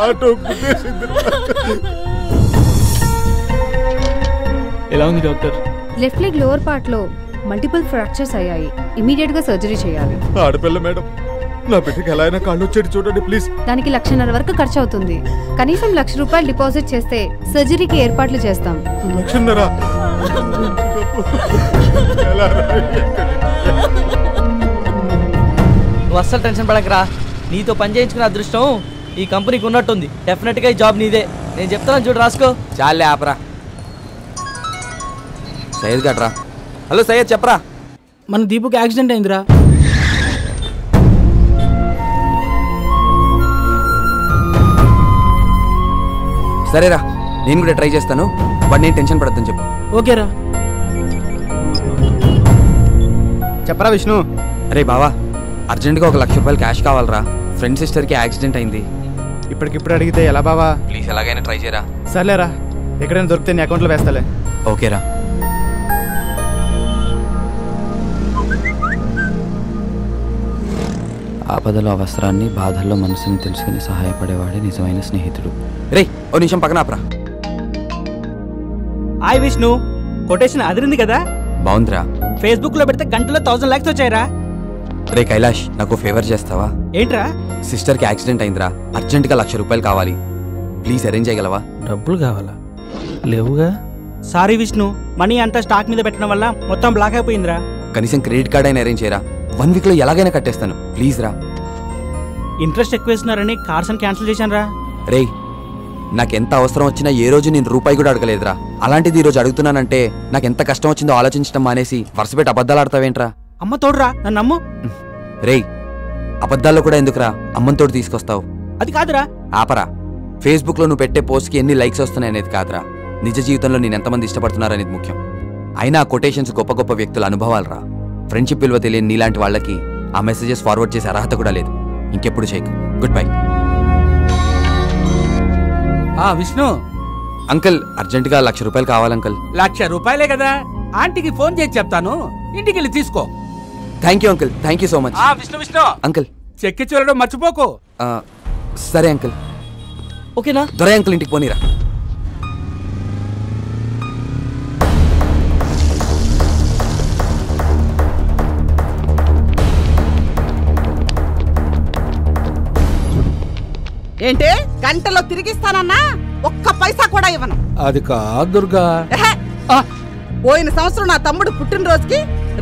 Auto గుద్దేసింది. ఎలా ఉంది doctor? Left leg lower part లో మల్టిపుల్ ఫ్రాక్చర్స్ అయ్యాయి. ఇమీడియట్ గా సర్జరీ చేయాలి. ఆడపిల్ల మేడం, నా బిడ్డకి ఎలా అయినా కాళ్ళు వచ్చేది చూడండి ప్లీజ్. దానికి 1,50,000 వరకు ఖర్చు అవుతుంది. కనీసం ₹1,00,000 డిపాజిట్ చేస్తే సర్జరీకి ఏర్పాట్లు చేస్తాం. 1,00,000? నువ్వు అస్సలు టెన్షన్ పడకరా. నీతో పని చేయించుకున్న అదృష్టం ఈ కంపెనీకి ఉన్నట్టుంది. డెఫినెట్గా ఈ జాబ్ నీదే. నేను చెప్తాను చూడు, రాసుకో. చాలే ఆపరా. సయ్యద్ గట్రా. హలో సయ్యద్, చెప్పరా. మన దీపుకి యాక్సిడెంట్ అయిందిరా. సరేరా, నేను కూడా ట్రై చేస్తాను. బట్ నేను టెన్షన్ పడద్దని చెప్పు. ఓకేరా. చెప్పరా విష్ణు. అరే బావా, అర్జెంట్గా ₹1,00,000 క్యాష్ కావాలరా. ఫ్రెండ్ సిస్టర్కి యాక్సిడెంట్ అయింది. ఇప్పటికిప్పుడు అడిగితే ఎలా బావా? ప్లీజ్ ఎలాగైనా ట్రై చేయరా. సర్లేరా, ఎక్కడైనా దొరికితే నీ అకౌంట్లో వేస్తాలే. ఓకేరా. ఆపదలో అవసరాన్ని, బాధల్లో మనసుని తెలుసుకుని సహాయపడేవాడే నిజమైన స్నేహితుడు. రే, ఓ నిమిషం పక్కన ఆపరా. హాయ్ విష్ణు, కొటేషన్ అదిరింది కదా? బాగుందిరా. ఫేస్బుక్ లో పెడితే గంటలో 1,000 likes వచ్చాయిరా. రే కైలాష్, నాకు ఫేవర్ చేస్తావా? ఏంట్రా? సిస్టర్కి యాక్సిడెంట్ అయిందిరా. అర్జెంట్గా ₹1,00,000 కావాలి. ప్లీజ్ అరేంజ్ చేయగలవా? డబ్బులు కావాలా? లేవుగా. సారీ విష్ణు, మనీ అంతా స్టాక్ మీద పెట్టడం వల్ల మొత్తం బ్లాక్ అయిపోయిందిరా. కనీసం క్రెడిట్ కార్డ్ అయినా అరేంజ్ చేయరా. 1 weekలో ఎలాగైనా కట్టేస్తాను. ప్లీజ్ రా. ఇంట్రెస్ట్ ఎక్కువ ఇస్తున్నారని కార్స్ అని క్యాన్సిల్ చేశాను రా. రే, నాకెంత అవసరం వచ్చినా ఏ రోజు నేను రూపాయి కూడా అడగలేదురా. అలాంటిది ఈ రోజు అడుగుతున్నానంటే నాకెంత కష్టం వచ్చిందో ఆలోచించడం మానేసి వరుసపెట్టి అబద్ధాలు ఆడతావేంట్రా? అమ్మ తోడురా, నన్ను నమ్ము. రే, అబద్ధాల్లో కూడా ఎందుకురా అమ్మతోటి తీసుకొస్తావు? అది కాదురా. ఆపరా. ఫేస్బుక్లో నువ్వు పెట్టే పోస్ట్కి ఎన్ని లైక్స్ వస్తున్నాయి అనేది కాదురా, నిజ జీవితంలో నేను ఎంతమంది ఇష్టపడుతున్నారనేది ముఖ్యం. అయినా ఆ కొటేషన్స్ గొప్ప గొప్ప వ్యక్తుల అనుభవాలు రా. ఫ్రెండ్షిప్ విలువ తెలియని నీలాంటి వాళ్ళకి ఆ మెసేజెస్ ఫార్వర్డ్ చేసే అర్హత కూడా లేదు. ఇంకెప్పుడు చేయకు. Good bye. విష్ణు అంకుల్, అర్జెంటుగా ₹1,00,000 కావాలి అంకుల్. ₹1,00,000 కదా, ఆంటీకి ఫోన్ చేసి చెప్తాను, ఇంటికి వెళ్ళి తీసుకో. Thank you uncle, thank you so much. Vishnu uncle, చెక్కి చూడడం మర్చిపోకు. సరే అంకుల్. ఓకేనా? దొరై అంకుల్ ఇంటికి పోనీరా. ఏంటి గంటలో తిరిగిస్తానన్నా ఒక్క పైసా కూడా ఇవ్వను. అది కాదు దుర్గా. పోయిన సంవత్సరం నా తమ్ముడు పుట్టినరోజుకి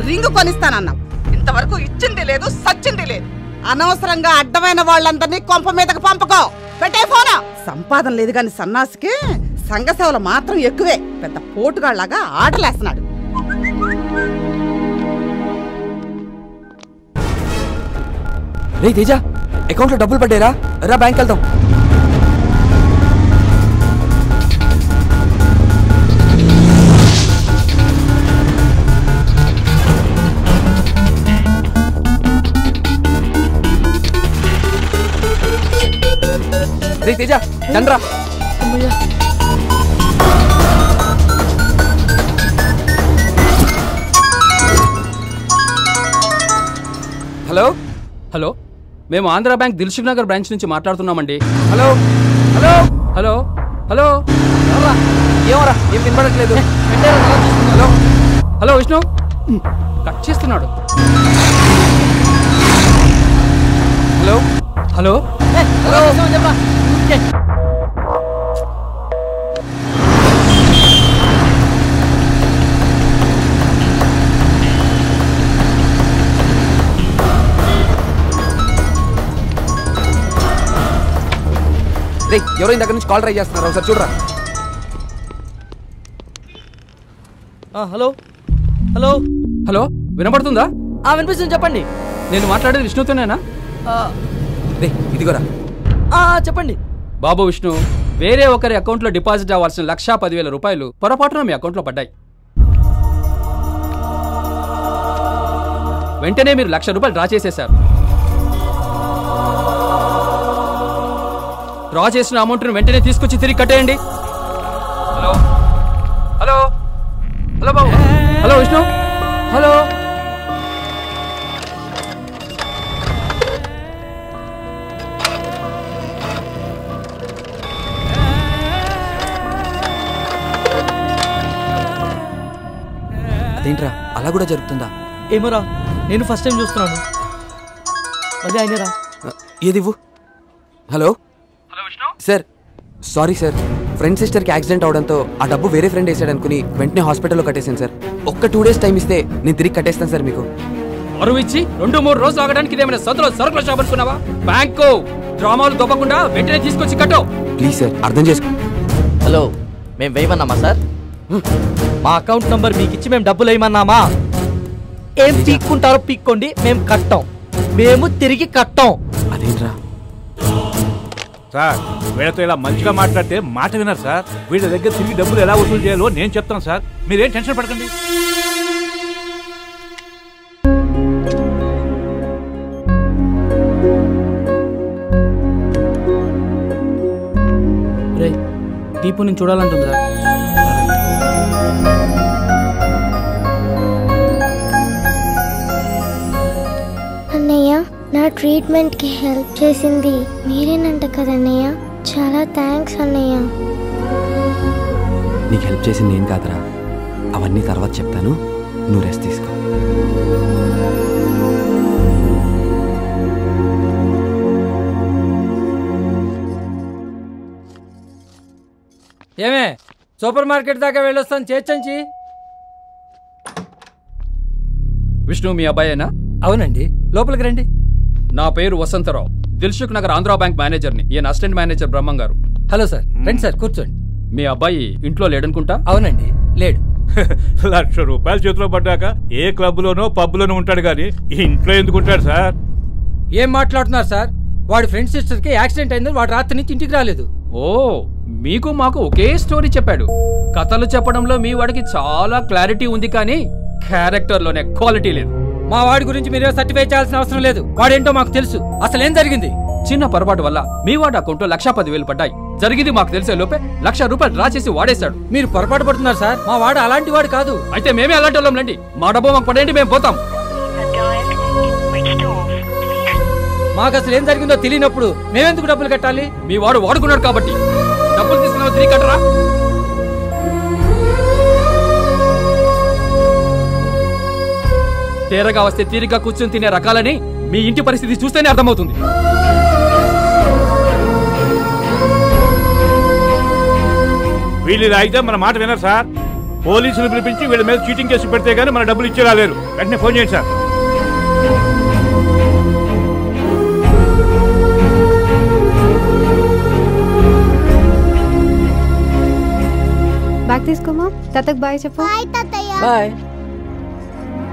రింగు కొనిస్తానన్నావు. ఇంతవరకు ఇచ్చింది లేదు, సచ్చింది లేదు. అనవసరంగా అడ్డమైన వాళ్ళందరినీ కొంప మీదకి పంపకో. పెట్టే ఫోనా. సంపాదన లేదు గాని సన్నాసికి సంఘ సేవలు మాత్రం ఎక్కువే. పెద్ద పోటుగాళ్లాగా ఆటలేస్తున్నాడు. రే తేజ, అకౌంట్లో డబ్బులు పడ్డారా? రా బ్యాంక్ వెళ్దాం. రే తేజ, దండ్రా. హలో హలో, మేము ఆంధ్ర బ్యాంక్ దిల్సుఖ్ నగర్ బ్రాంచ్ నుంచి మాట్లాడుతున్నామండి. Hello hello hello hello. ఏమరా, ఏం వినపడట్లేదు. హలో హలో విష్ణు, కట్ చేస్తున్నాడు. హలో హలో హలో చెప్పరా. రే, ఎవరో ఇందాక నుంచి కాల్ ట్రై చేస్తున్నారు, ఒకసారి చూడరా. హలో హలో హలో, వినపడుతుందా? వినిపిస్తుంది, చెప్పండి. నేను మాట్లాడేది విష్ణుతోనేనా? రే ఇదిగోరా. చెప్పండి. బాబు విష్ణు, వేరే ఒకరి అకౌంట్లో డిపాజిట్ అవ్వాల్సిన ₹1,10,000 పొరపాటున మీ అకౌంట్లో పడ్డాయి. వెంటనే మీరు ₹1,00,000 డ్రా చేసేశారు. డ్రా చేసిన అమౌంట్ను వెంటనే తీసుకొచ్చి తిరిగి కట్టేయండి. హలో హలో హలో బాబు. హలో విష్ణు. హలో అదేంట్రా అలా కూడా జరుగుతుందా? ఏమోరా, నేను ఫస్ట్ టైం చూస్తున్నాను. అదే ఆయనరా. ఏదివ్వు. Hello sir, sorry sir, friend సిస్టర్కి యాక్సిడెంట్ అవడంతో ఆ డబ్బు వేరే ఫ్రెండ్ వేసాడు అనుకుని వెంటనే హాస్పిటల్లో కట్టేసాను సార్. ఒక్క 2 days టైం ఇస్తే నేను తిరిగి కట్టేస్తాను సార్ మీకు. అరువు ఇచ్చి 2-3 రోజులు ఆగడానికి ఇదేమైనా సరుకుల షాప్ అనుకున్నావా? బ్యాంకు డ్రామాలు దొబ్బకుండా వెంటనే తీసుకొచ్చి కట్టు. ప్లీజ్ సార్ అర్థం చేసుకో. హలో, మేము వేయమన్నామా సార్? మా అకౌంట్ నంబర్ మీకు ఇచ్చి మేము డబ్బులు వేయమన్నామా? ఏం పీక్కుంటారో పీక్కోండి, మేము కట్టాం. మేము తిరిగి కట్టాం. అదేంట్రా సార్, వీళ్ళతో ఇలా మంచిగా మాట్లాడితే మాట విన్నారు సార్. వీళ్ళ దగ్గర తిరిగి డబ్బులు ఎలా వసూలు చేయాలో నేను చెప్తాను సార్. మీరేం టెన్షన్ పడకండి. రే, దీపు నేను చూడాలంటుందిరా. అన్నయ్య, నా ట్రీట్మెంట్కి హెల్ప్ చేసింది మీరేనంట కదన్నయ్య. చాలా థ్యాంక్స్ అన్నయ్య. నీకు హెల్ప్ చేసింది ఏం కాదురా, అవన్నీ తర్వాత చెప్తాను. నువ్వు రెస్ట్ తీసుకో. ఏమే, సూపర్ మార్కెట్ దాకా వెళ్ళొస్తాను చేర్చంచి. విష్ణు మీ అబ్బాయేనా? అవునండి, లోపలికి రండి. నా పేరు వసంతరావు, దిల్సుఖ్ నగర్ ఆంధ్రా బ్యాంక్ మేనేజర్ని. ఈయన అసిస్టెంట్ మేనేజర్ బ్రహ్మం గారు. Hello sir. రండి సార్, కూర్చోండి. మీ అబ్బాయి ఇంట్లో లేడనుకుంటా? అవునండి, లేడు. ₹1,00,000 చేతిలో పడ్డాక ఏ క్లబ్లోనో పబ్లోనో ఉంటాడు కానీ ఇంట్లో ఎందుకు ఉంటాడు సార్? ఏం మాట్లాడుతున్నారు సార్? వాడి ఫ్రెండ్ సిస్టర్ కి యాక్సిడెంట్ అయిందని వాడు రాత్రి నుంచి ఇంటికి రాలేదు. ఓ, మీకు మాకు ఒకే స్టోరీ చెప్పాడు. కథలు చెప్పడంలో మీ వాడికి చాలా క్లారిటీ ఉంది కానీ క్యారెక్టర్ లోనే క్వాలిటీ లేదు. మా వాడి గురించి మీరే సర్టిఫై చేయాల్సిన అవసరం లేదు. వాడేంటో మాకు తెలుసు. అసలు ఏం జరిగింది? చిన్న పొరపాటు వల్ల మీ వాడి అకౌంట్ లో 1,10,000 పడ్డాయి. జరిగింది మాకు తెలిసే లోపే ₹1,00,000 డ్రా చేసి వాడేశాడు. మీరు పొరపాటు పడుతున్నారు సార్. మా వాడు అలాంటి వాడు కాదు. అయితే మేమే అలాంటి వాళ్ళం రండి. మా డబ్బు మాకు పడేయండి, మేము పోతాం. మాకు అసలు ఏం జరిగిందో తెలియనప్పుడు మేమెందుకు డబ్బులు కట్టాలి? మీ వాడు వాడుకున్నాడు కాబట్టి. డబ్బులు తీసుకున్నావు, తిరిగి కట్టరా. తేరగా వస్తే తీరిగ్గా కూర్చొని తినే రకాలని మీ ఇంటి పరిస్థితి చూస్తేనే అర్థమవుతుంది. వీళ్ళు ఇలా అయితే మన మాట వినరు సార్. పోలీసులు పిలిపించి వీళ్ళ మీద చీటింగ్ కేసు పెడితే గానీ మన డబ్బులు ఇచ్చేలా లేరు. వెంటనే ఫోన్ చేయండి సార్. బ్యాగ్ తీసుకోమా. తాతకు బాయ్ చెప్పు. బాయ్ తాతయ్య. బాయ్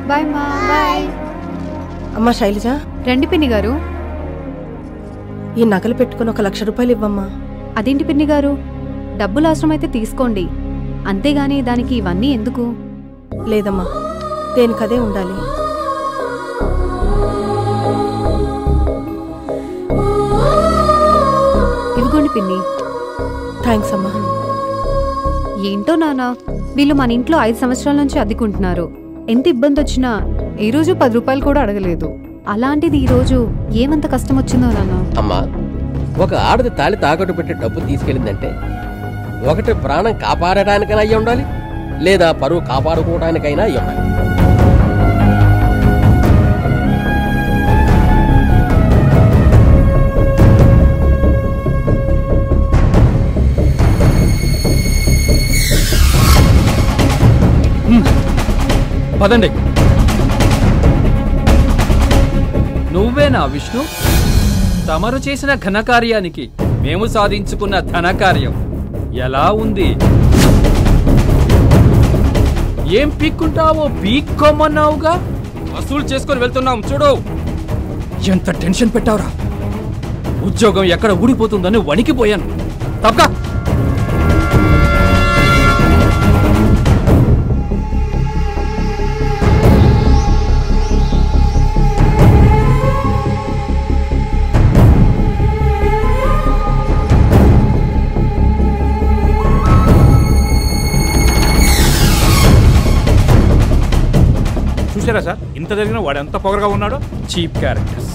బాయ్ మా. బాయ్. అమ్మా శైలజ, రండి పిన్ని గారు. ఈ నగలు పెట్టుకుని ₹1,00,000 ఇవ్వమ్మా. అదేంటి పిన్ని గారు, డబ్బులు అవసరమైతే తీసుకోండి, అంతేగాని దానికి ఇవన్నీ ఎందుకు? లేదమ్మా, దేనికదే ఉండాలి. ఇదిగోండి పిన్ని. థ్యాంక్స్ అమ్మా. ఏంటో నానా, వీళ్ళు మన ఇంట్లో 5 సంవత్సరాల నుంచి అద్దెకుంటున్నారు. ఎంత ఇబ్బంది వచ్చినా ఈ రోజు ₹10 కూడా అడగలేదు. అలాంటిది ఈ రోజు ఏమంత కష్టం వచ్చిందో నాన్న. అమ్మా, ఒక ఆడది తాళి తాకట్టు పెట్టి డబ్బు తీసుకెళ్ళిందంటే ఒకటి ప్రాణం కాపాడటానికైనా అయ్యి ఉండాలి, లేదా పరువు కాపాడుకోవడానికైనా అయ్యి ఉండాలి. పదండి. నువ్వేనా విష్ణు? తమరు చేసిన ఘనకార్యానికి మేము సాధించుకున్న ధనకార్యం ఎలా ఉంది? ఏం పీక్కుంటావో పీక్కోమన్నావుగా, వసూలు చేసుకొని వెళ్తున్నాం చూడు. ఎంత టెన్షన్ పెట్టావురా. ఉద్యోగం ఎక్కడ ఊడిపోతుందని వణికిపోయాను. తప్పగా చూసారా సార్, ఇంత జరిగిన వాడు ఎంత పొగరగా ఉన్నాడో. Cheap characters.